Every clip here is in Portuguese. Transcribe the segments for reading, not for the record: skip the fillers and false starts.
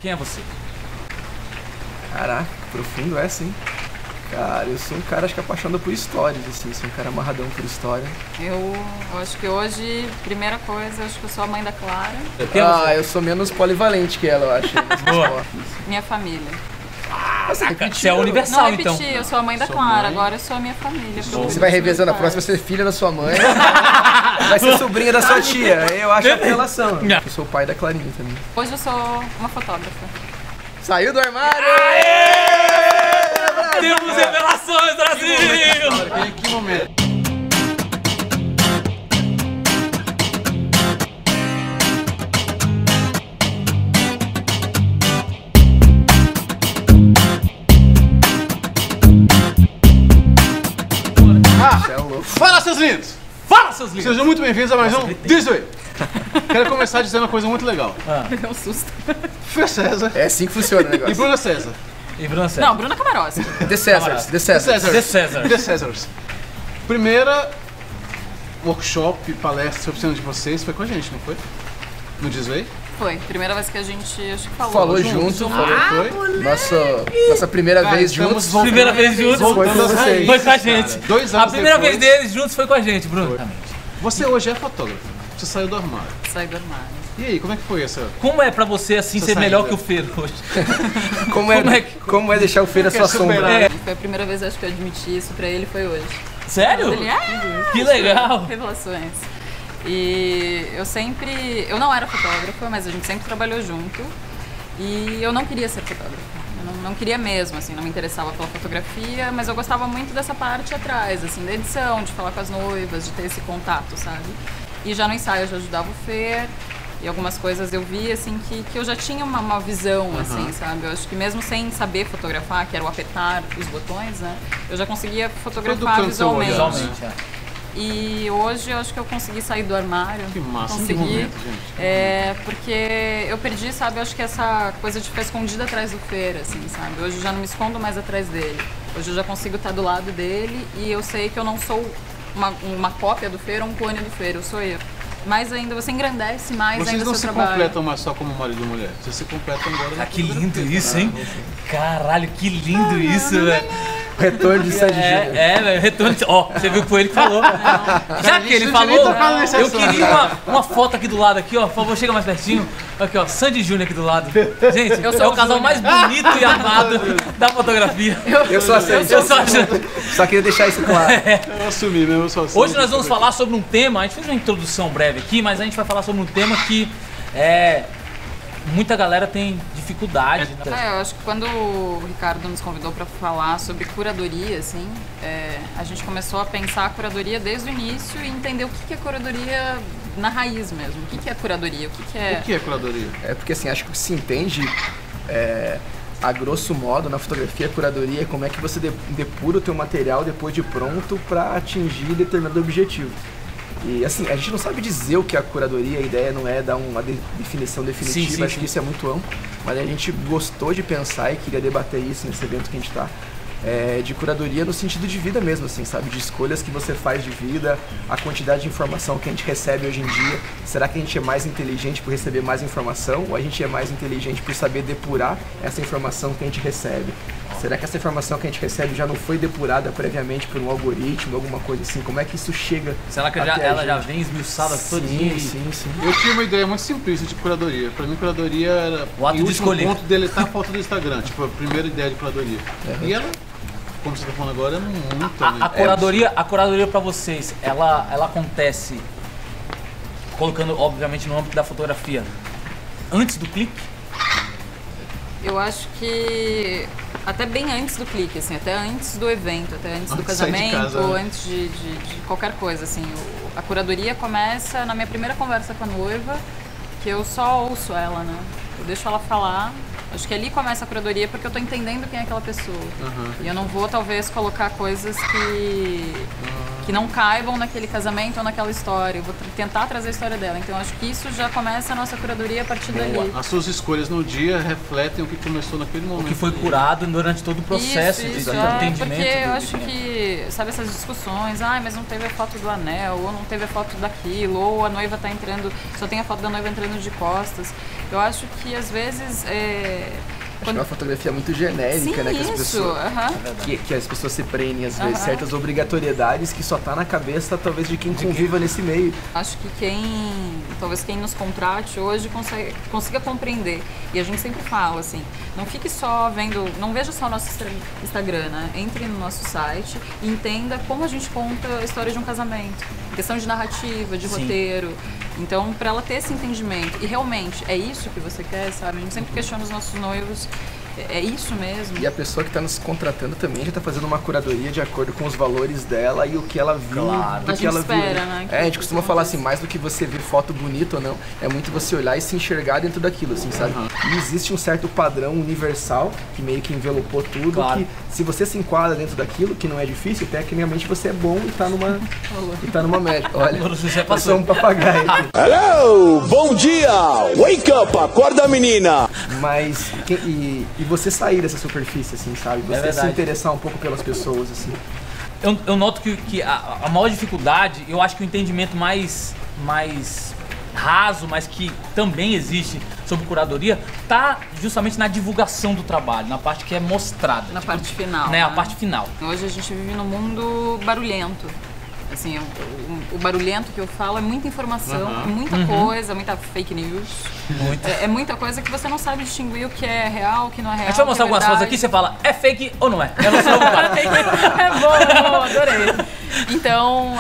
Quem é você? Caraca, profundo essa, hein? Cara, eu sou um cara, acho que apaixonado por histórias, assim, sou um cara amarradão por história. Eu acho que hoje, primeira coisa, eu acho que eu sou a mãe da Clara. Eu sou menos polivalente que ela, eu acho. Boa. Minha família. Você é universal, Não repeti, então. eu sou a mãe da Clara, agora eu sou a minha família. Você vai revezando, a próxima vai ser filha da sua mãe, vai ser sobrinha da sua tia. Eu acho que é relação. Eu sou o pai da Clarinha também. Hoje eu sou uma fotógrafa. Saiu do armário! Temos revelações, Brasil! Que momento? Fala, seus lindos! Fala, seus lindos! Sejam muito bem-vindos a mais um Disney. Quero começar dizendo uma coisa muito legal. Deu um susto. Fê César É assim que funciona o e negócio. Bruna César. E Bruna César? Não, Bruna Camarossi. The Césars, The Césars. The César. The Césars. Primeira workshop, palestra, oficina de vocês foi com a gente, não foi? No Disney? Foi, primeira vez que a gente, acho que Falou junto, Foi? Nossa primeira Cara, vez estamos juntos. voltando- Primeira vez juntos Foi com Voltando às vocês. raízes, Foi com a cara. gente. 2 A anos primeira depois, vez deles juntos foi com a gente, Bruno. Você hoje é fotógrafo. Você saiu do armário. saí do armário. E aí, como é que foi essa? Como é pra você, assim, Essa ser melhor saída. que o Feiro hoje? Como é deixar o feio na sua sombra? É. Foi a primeira vez, acho que eu admiti isso pra ele, foi hoje. Sério? Ele, Que legal! Revelações. E eu não era fotógrafa, mas a gente sempre trabalhou junto. E eu não queria ser fotógrafa. Eu não queria mesmo, assim, não me interessava pela fotografia, mas eu gostava muito dessa parte atrás, assim, da edição, de falar com as noivas, de ter esse contato, sabe? E já no ensaio eu já ajudava o Fer, e algumas coisas eu vi, assim, que eu já tinha uma visão, assim, sabe? Eu acho que mesmo sem saber fotografar, que era o apertar os botões, né? Eu já conseguia fotografar Todo canto seu olhar, visualmente. Visualmente, é. E hoje eu acho que eu consegui sair do armário. Que massa, consegui, que momento, gente. porque eu perdi, sabe, eu acho que essa coisa de ficar escondida atrás do Fer, assim, sabe? Hoje eu já não me escondo mais atrás dele. Hoje eu já consigo estar do lado dele e eu sei que eu não sou uma cópia do Fer ou um clone do Fer, eu sou eu. Mais ainda, você engrandece mais Vocês ainda não seu se trabalho. completam mais só como marido e mulher. Vocês se completam agora. Ah, que lindo isso, hein? Caralho, que lindo isso, velho. Retorno de Sandy Júnior. Velho, retorno de... Ó, você viu que foi ele que falou. Já que ele Gente, falou, nem tocar nesse eu assunto. queria uma foto aqui do lado, aqui, ó. Por favor, chega mais pertinho. Aqui, ó, Sandy Júnior aqui do lado. Gente, Eu sou é o o casal Júnior. mais bonito e amado da fotografia. Eu sou assim. Eu só acho... Só queria deixar isso claro. Eu assumi mesmo, eu sou assim. Hoje nós vamos falar sobre um tema, a gente fez uma introdução breve aqui, mas a gente vai falar sobre um tema que muita galera tem dificuldade. Né? Eu acho que quando o Ricardo nos convidou para falar sobre curadoria, assim, a gente começou a pensar a curadoria desde o início e entender o que é curadoria na raiz mesmo. O que é curadoria? O que é curadoria? É porque assim, acho que se entende a grosso modo na fotografia, a curadoria é como é que você depura o teu material depois de pronto para atingir determinado objetivo. E assim, a gente não sabe dizer o que é a curadoria, a ideia não é dar uma definição definitiva, Sim, acho que isso é muito amplo, mas a gente gostou de pensar e queria debater isso nesse evento que a gente está. De curadoria no sentido de vida mesmo, assim, sabe? De escolhas que você faz de vida, a quantidade de informação que a gente recebe hoje em dia. Será que a gente é mais inteligente por receber mais informação ou a gente é mais inteligente por saber depurar essa informação que a gente recebe? Será que essa informação que a gente recebe já não foi depurada previamente por um algoritmo, alguma coisa assim? Como é que isso chega? Será que ela já vem esmiuçada todinha? Sim. Eu tinha uma ideia muito simplista de curadoria. Pra mim, curadoria era O ato em de último escolher. ponto deletar a foto do Instagram. Tipo, a primeira ideia de curadoria. E ela, como você tá falando agora, é muito... A curadoria pra vocês, ela acontece, colocando obviamente no âmbito da fotografia, antes do clique? Eu acho que até bem antes do clique, assim, até antes do evento, até antes do Antes de sair de casamento, casa, né? antes de qualquer coisa, assim. A curadoria começa na minha primeira conversa com a noiva, que eu só ouço ela, né? Eu deixo ela falar. Acho que ali começa a curadoria porque eu tô entendendo quem é aquela pessoa. E eu não vou, talvez, colocar coisas que não caibam naquele casamento ou naquela história. Eu vou tentar trazer a história dela. Então, acho que isso já começa a nossa curadoria a partir dali. As suas escolhas no dia refletem o que começou naquele momento. O que foi curado durante todo o processo Isso, de entendimento. porque eu acho que, sabe, essas discussões, mas não teve a foto do anel, ou não teve a foto daquilo, ou a noiva tá entrando, só tem a foto da noiva entrando de costas. Eu acho que às vezes Acho que é uma fotografia muito genérica, Sim, né? Que as isso, pessoas, aham. que as pessoas se prendem, às vezes, certas obrigatoriedades que só tá na cabeça, talvez, de quem conviva nesse meio. Acho que talvez quem nos contrate hoje consiga compreender. E a gente sempre fala assim, não fique só vendo, não veja só o nosso Instagram, né? Entre no nosso site e entenda como a gente conta a história de um casamento. Questão de narrativa, de roteiro. Então, para ela ter esse entendimento, e realmente é isso que você quer, sabe? A gente sempre questiona os nossos noivos, é isso mesmo? E a pessoa que está nos contratando também já está fazendo uma curadoria de acordo com os valores dela e o que ela viu, do que ela viu. Né? A gente costuma falar assim, mais do que você ver foto bonita ou não, é muito você olhar e se enxergar dentro daquilo, assim, sabe? E existe um certo padrão universal que meio que envelopou tudo, que se você se enquadra dentro daquilo, que não é difícil, tecnicamente você é bom e tá numa média. Olha, passou um papagaio aqui. Hello, bom dia, wake up, acorda menina. Mas, e você sair dessa superfície, assim, sabe? Você se interessar um pouco pelas pessoas, assim. Eu noto que a maior dificuldade, eu acho que o entendimento mais raso, mas que também existe sobre curadoria, tá justamente na divulgação do trabalho, na parte que é mostrada. Na parte final. Né? A parte final. Hoje a gente vive num mundo barulhento. Assim, o barulhento que eu falo é muita informação, muita coisa, muita fake news. É muita coisa que você não sabe distinguir o que é real, o que não é real. Deixa eu mostrar algumas coisas aqui e você fala, é fake ou não é? É bom, adorei. Então,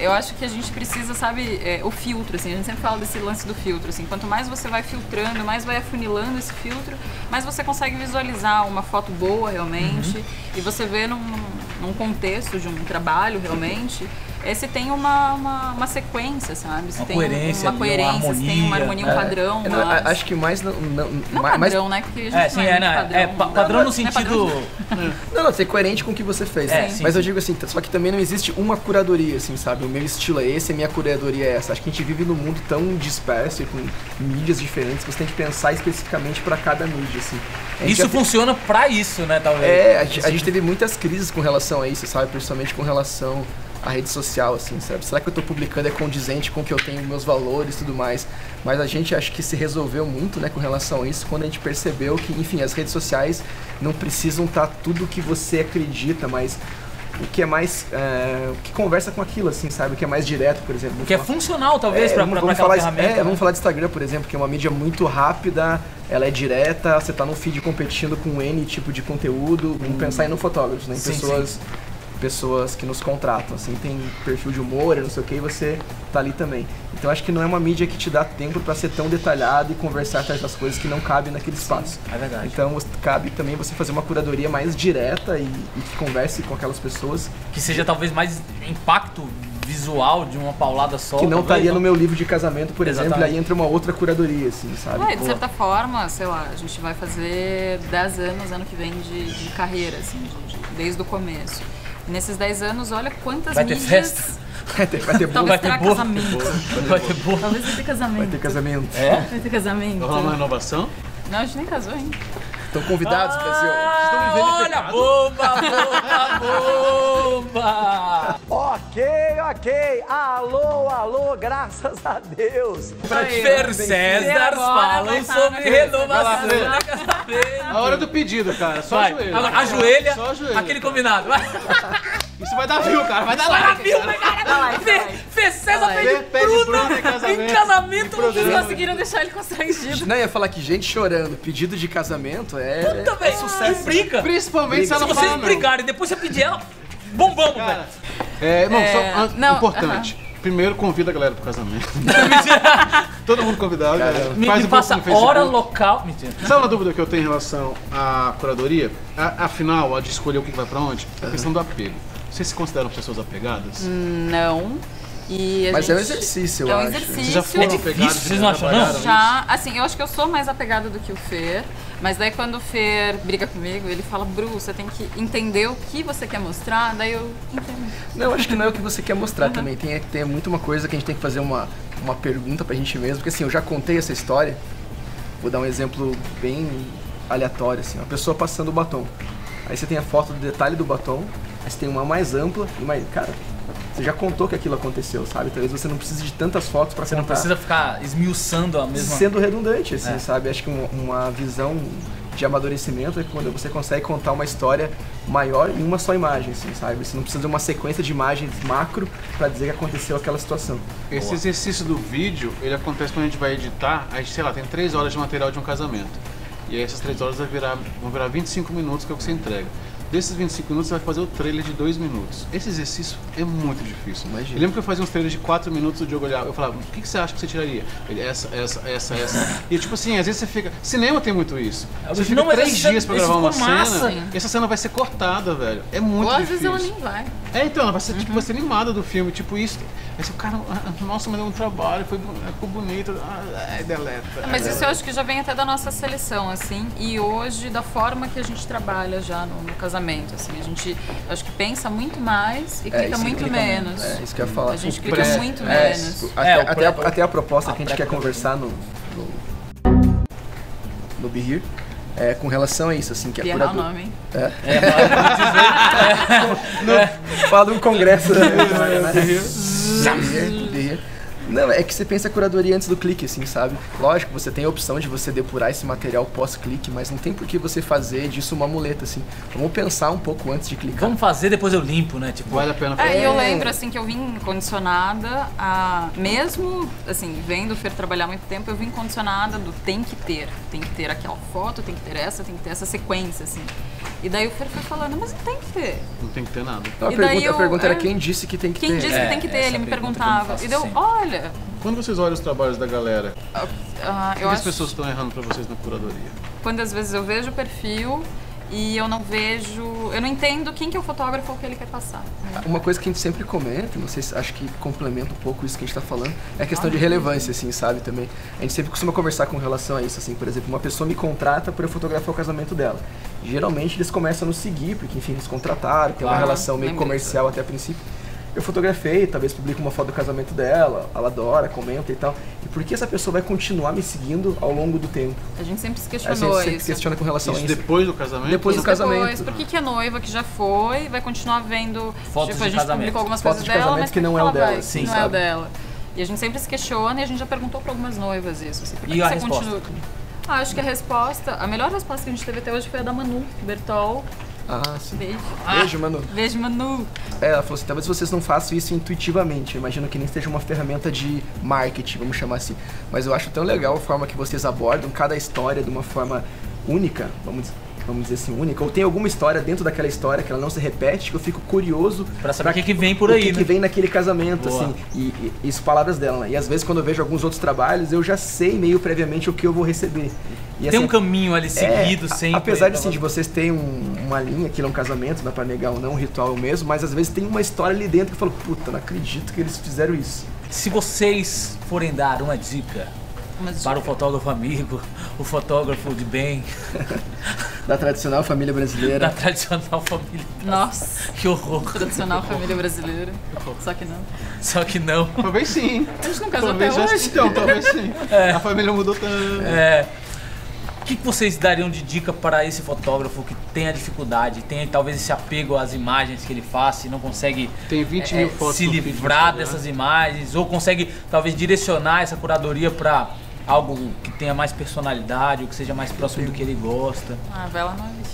eu acho que a gente precisa, sabe, o filtro, assim, a gente sempre fala desse lance do filtro, assim, quanto mais você vai filtrando, mais vai afunilando esse filtro, mais você consegue visualizar uma foto boa realmente, e você vê num contexto de um trabalho realmente, se tem uma sequência, sabe? Se tem coerência, uma coerência, se tem uma harmonia, um padrão. Acho que mais... Não padrão, né? Porque a gente padrão no sentido... Não, ser coerente com o que você fez. Mas eu digo assim, só que também não existe uma curadoria, assim, sabe? O meu estilo é esse, a minha curadoria é essa. Acho que a gente vive num mundo tão disperso e com mídias diferentes que você tem que pensar especificamente para cada mídia, assim. Isso funciona pra isso, né, talvez? A gente teve muitas crises com relação a isso, sabe? Principalmente com relação à rede social, assim, sabe? Será que eu tô publicando é condizente com o que eu tenho, meus valores e tudo mais? Mas a gente acho que se resolveu muito, né, com relação a isso, quando a gente percebeu que, enfim, as redes sociais não precisam estar tudo o que você acredita, mas o que é mais, o que conversa com aquilo, assim, sabe? O que é mais direto, por exemplo. O que é funcional, talvez, pra aquela ferramenta. Vamos falar de Instagram, por exemplo, que é uma mídia muito rápida, ela é direta, você tá no feed competindo com N tipo de conteúdo, vamos pensar em no fotógrafos, né? Em pessoas que nos contratam, assim, tem perfil de humor, não sei o que, e você tá ali também. Então acho que não é uma mídia que te dá tempo para ser tão detalhado e conversar atrás das coisas que não cabem naquele espaço. É verdade. Então cabe também você fazer uma curadoria mais direta e que converse com aquelas pessoas. Que seja talvez mais impacto visual de uma paulada só. Que não estaria no meu livro de casamento, por exemplo, e aí entra uma outra curadoria, assim, sabe? De certa forma, sei lá, a gente vai fazer 10 anos ano que vem de carreira, assim, desde o começo. Nesses 10 anos, olha quantas mídias... Vai ter festa? Vai ter bolo. Talvez terá casamento. Vai ter bolo. Talvez vai ter casamento. Vai ter casamento. Vai ter casamento. Vai rolar uma inovação? Não, a gente nem casou ainda. Estão convidados, Brasil. Estão vivendo Olha, bomba! Ok. Alô, graças a Deus. Fer César falam sobre renovação. A hora do pedido, cara. Só ajoelha. Agora, ajoelha, Só ajoelha, aquele cara. combinado. Vai. Isso vai dar view, cara. Vai dar Vai like. na filme, cara. Fer César pede Bruna Bruna em em casamento. Vocês conseguiram deixar ele constrangido. Não, ia falar que gente chorando, pedido de casamento é Sucesso. Briga. Principalmente se ela Se fala vocês não. brigarem e depois você pedir ela, bombamos, velho. Não, importante. Primeiro convida a galera pro casamento. Todo mundo convidado, galera. Me Faz passa no Facebook. hora, local. Mentira. Sabe uma dúvida que eu tenho em relação à curadoria? Afinal, a de escolher o que vai pra onde? A questão do apego. Vocês se consideram pessoas apegadas? Não. E Mas é um exercício, eu É um acho. exercício. Vocês já foram difícil, apegados? vocês não acham, não? trabalharam Já, assim, eu acho que eu sou mais apegada do que o Fer, mas daí quando o Fer briga comigo, ele fala, Bru, você tem que entender o que você quer mostrar, daí eu entendo. Não, acho que não é o que você quer mostrar também. Tem muito uma coisa que a gente tem que fazer uma pergunta pra gente mesmo, porque assim, eu já contei essa história, vou dar um exemplo bem aleatório, assim, uma pessoa passando o batom. Aí você tem a foto do detalhe do batom, aí você tem uma mais ampla e mais... Cara, Você já contou que aquilo aconteceu, sabe? Talvez você não precise de tantas fotos pra Você contar. não precisa ficar esmiuçando a mesma... Sendo redundante, assim, sabe? Acho que uma visão de amadurecimento é quando você consegue contar uma história maior em uma só imagem, assim, sabe? Você não precisa de uma sequência de imagens macro pra dizer que aconteceu aquela situação. Esse exercício do vídeo, ele acontece quando a gente vai editar, a gente, sei lá, tem 3 horas de material de um casamento. E aí essas 3 horas vão virar 25 minutos, que é o que você entrega. Desses 25 minutos você vai fazer o trailer de 2 minutos. Esse exercício é muito difícil. Imagina. Eu lembro que eu fazia uns trailers de 4 minutos, o Diogo olhava, eu falava, o que você acha que você tiraria? Ele, essa. E tipo assim, às vezes você fica... Cinema tem muito isso. Você fica Não, mas 3 dias pra gravar uma ficou massa. cena, e essa cena vai ser cortada, velho. É muito Ou às difícil. vezes ela nem vai. Então, ela vai ser, tipo, vai ser animada do filme, tipo isso. Aí você, cara, nossa, mas deu um trabalho, ficou bonito, deleta. Mas isso eu acho que já vem até da nossa seleção, assim, e hoje da forma que a gente trabalha já no casamento, assim, a gente acho que pensa muito mais e clica isso muito clica menos. É isso que eu ia falar. A gente O clica pré- muito menos. Até a proposta que a gente quer conversar no Be Here é com relação a isso, assim, que a Ia errar o nome, hein? Fala do congresso, né? Be Here. Não, é que você pensa a curadoria antes do clique, assim, sabe? Lógico, você tem a opção de você depurar esse material pós-clique, mas não tem por que você fazer disso uma muleta, assim. Vamos pensar um pouco antes de clicar. Vamos fazer, depois eu limpo, né? Tipo, Vale a pena fazer. E eu lembro, assim, que eu vim condicionada a... Mesmo, assim, vendo o Fer trabalhar muito tempo, eu vim condicionada do tem que ter aquela foto, tem que ter essa sequência, assim. E daí o Fer foi falando, mas não tem que ter. Não tem que ter nada. Então, E daí a pergunta era eu- quem disse que tem que Quem ter. disse que tem que ter? essa Ele me pergunta que eu perguntava. faço E deu, sempre. olha, Quando vocês olham os trabalhos da galera, eu o que as acho... pessoas estão errando pra vocês na curadoria? Quando às vezes eu vejo o perfil e eu não entendo quem que é o fotógrafo ou o que ele quer passar. Uma coisa que a gente sempre comenta, não sei se acho que complementa um pouco isso que a gente tá falando, é a questão de relevância, assim, sabe, também. A gente sempre costuma conversar com relação a isso, assim, por exemplo, uma pessoa me contrata para eu fotografar o casamento dela. Geralmente eles começam a nos seguir, porque enfim, eles contrataram, tem uma Claro, relação meio lembrei. comercial até a princípio. Eu fotografei, talvez publico uma foto do casamento dela, ela adora, comenta e tal. E por que essa pessoa vai continuar me seguindo ao longo do tempo? A gente sempre se A questionou gente sempre isso. questiona com relação Isso a isso. depois do casamento? Depois do Isso casamento. depois. Por que a noiva que já foi vai continuar vendo... Fotos tipo, de a gente casamento. publicou algumas Fotos coisas de dela, casamento mas que por não que é o ela dela, vai? sim, não é o sabe? dela. E a gente sempre se questiona e a gente já perguntou para algumas noivas isso. Assim, por que E que a você resposta? continua? Acho que a melhor resposta que a gente teve até hoje foi a da Manu Bertol. Ah, sim. Beijo. Beijo, Manu. Beijo, Manu. Ela falou assim, talvez vocês não façam isso intuitivamente, eu imagino que nem seja uma ferramenta de marketing, vamos chamar assim. Mas eu acho tão legal a forma que vocês abordam cada história de uma forma única, vamos dizer assim, única, ou tem alguma história dentro daquela história que ela não se repete, que eu fico curioso Pra saber o que vem por aí, o que né? vem naquele casamento, Boa. assim, e isso palavras dela, né? E às vezes quando eu vejo alguns outros trabalhos, eu já sei meio previamente o que eu vou receber. E, Tem assim, um caminho ali seguido sempre. apesar de, assim, de vocês terem uma linha, aquilo é um casamento, não dá pra negar ou não, um ritual é o mesmo, mas às vezes tem uma história ali dentro que eu falo, puta, não acredito que eles fizeram isso. Se vocês forem dar uma dica para o fotógrafo amigo, o fotógrafo de bem, Da tradicional família da brasileira. tradicional família. Nossa, Que horror. tradicional família brasileira. Só que não. Só que não. Talvez sim. A gente não casou Talvez até já- hoje. Então, talvez sim. A família mudou tanto. O que vocês dariam de dica para esse fotógrafo que tem a dificuldade, tem talvez esse apego às imagens que ele faz e não consegue Tem 20 mil fotos se no feed do livrar Instagram. dessas imagens, ou consegue talvez direcionar essa curadoria para algo que tenha mais personalidade, ou que seja mais próximo do que ele gosta? Ah, vai lá no OLX.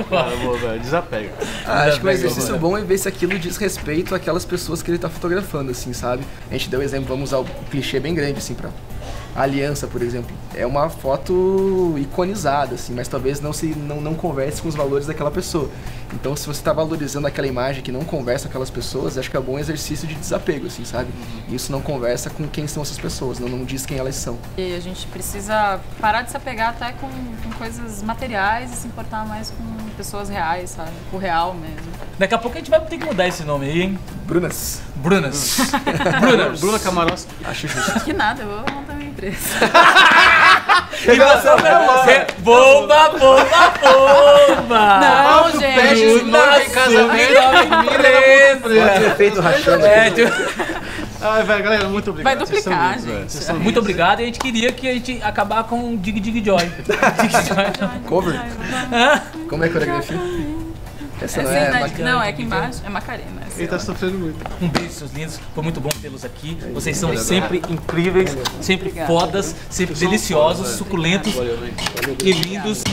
Cara, boa, velho. Desapega. Acho que um Desapega, exercício mano. bom é ver se aquilo diz respeito àquelas pessoas que ele tá fotografando, assim, sabe? A gente deu um exemplo, vamos usar o clichê bem grande, assim, pra aliança, por exemplo. É uma foto iconizada, assim, mas talvez não converse com os valores daquela pessoa. Então, se você tá valorizando aquela imagem que não conversa com aquelas pessoas, acho que é um bom exercício de desapego, assim, sabe? Isso não conversa com quem são essas pessoas, não diz quem elas são. E a gente precisa parar de se apegar até com coisas materiais e se importar mais com pessoas reais, sabe? Com o real mesmo. Daqui a pouco a gente vai ter que mudar esse nome aí, hein? Brunas, Brunas. Bruna Camaroski. acho justo. Que nada, eu vou montar minha empresa. Bomba, bomba, bomba! Não, Tu gente. pede noiva em casamento, Bruna mira na Pode ter feito rachando. É, tipo, Ai, velho, galera, muito obrigado. Vai duplicar, Vocês são lindos, gente. vocês são Muito lindos. obrigado, e a gente queria que a gente acabar com o Dig Dig Joy. Cover? Como é a coreografia? Essa não é Macarena. Não, é aqui embaixo, é Macarena. Ele tá sofrendo muito. Um beijo, seus lindos. Foi muito bom tê-los aqui. Vocês são sempre incríveis, sempre fodas, sempre deliciosos, suculentos e lindos.